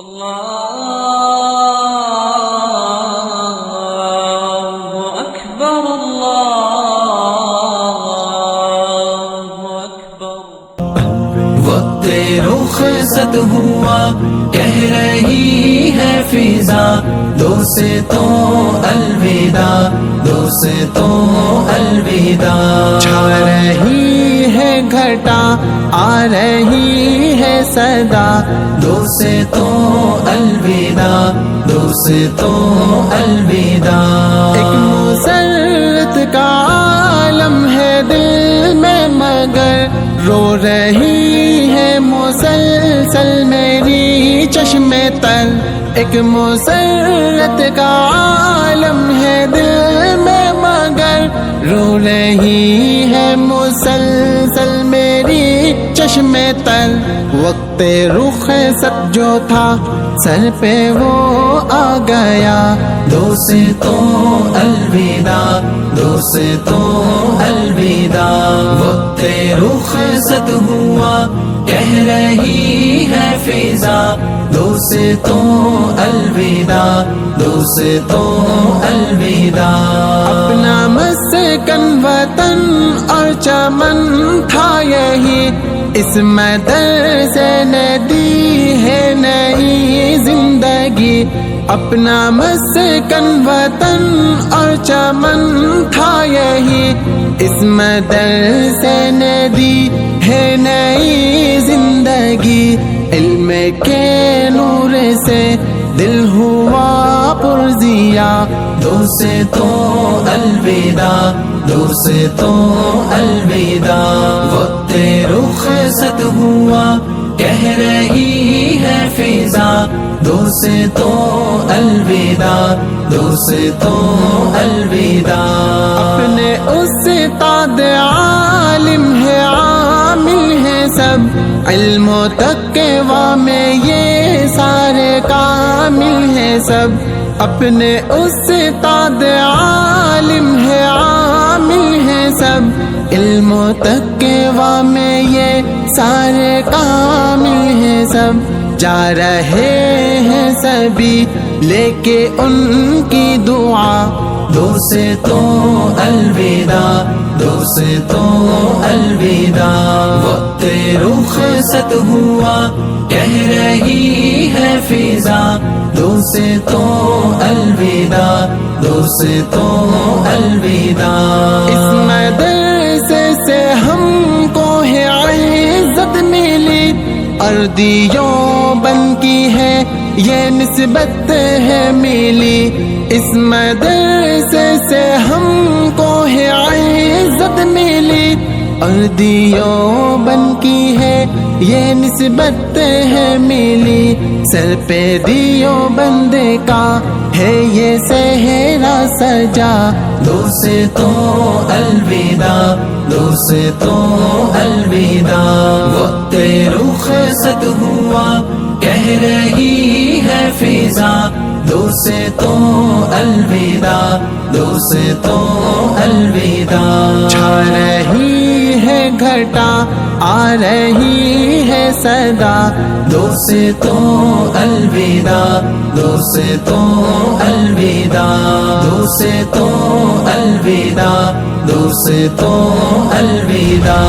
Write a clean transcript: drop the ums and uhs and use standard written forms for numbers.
اللہ اکبر اللہ اکبر۔ وقت رخصت ہوا کہہ رہی ہے فضا، دوستوں الوداع، دوستوں الوداع۔ چھا رہی ہے گھٹا، آ رہی ہے صدا، دوستوں الوداع، دوستوں الوداع۔ ایک مسرت کا عالم ہے دل میں مگر رو رہی ہے مسلسل میری چشم تر۔ ایک مسرت کا عالم ہے دل میں مگر رو رہی ہے مسلسل میری چشم تر۔ وقت رخصت جو تھا سر پہ وہ آ گیا، دوستوں الوداع، دوستوں الوداع۔ وقت رخصت ہوا کہہ رہی ہے فضا، دوستوں الوداع، دوستوں الوداع۔ اپنا مسکن وطن اور چمن تھا یہی، اس مدر سے ندی ہے نئی زندگی۔ اپنا مسکن وطن اور چمن تھا یہی، اس مدر سے ندی ہے نئی زندگی۔ علم کے نور سے دل ہوا پرزیا، دوستوں الوداع، دوستوں الوداع۔ وقت رخصت ہوا کہہ رہی ہے فضا، دوستوں الوداع، دوستوں الوداع۔ اپنے استاد عالم ہے عامل ہے سب، علم و تقویٰ میں یہ سارے کامل ہیں سب۔ اپنے استاد عالم ہے عامل ہے سب، علم و تقویٰ میں یہ سارے کامل ہیں سب۔ جا رہے ہیں سبھی لے کے ان کی دعا، دوستوں الوداع، دوستوں الوداع۔ وقت رخصت ہوا کہہ رہی ہے فضا، دوستوں الوداع، دوستوں الوداع۔ اس مدرسے سے ہم کو ہے عزت ملی، اردیوں بن کی ہے یہ نسبت ہے ملی۔ اس مدرسے سے ہم کو ہے عزت ملی، اردیوں بن کی ہے یہ نسبت ہے ملی۔ سر پہ دیو بندے کا ہے یہ صحرا سجا، دوستوں الوداع، دوستوں الوداع۔ وقت رخصت ہوا کہہ رہی ہے فضا، دوستوں الوداع، دوستوں الوداع۔ چھا رہی ہے گھٹا، آ رہی ہے صدا، دوستوں الوداع، دوستوں الوداع۔ دوستوں الوداع، دوستوں الوداع۔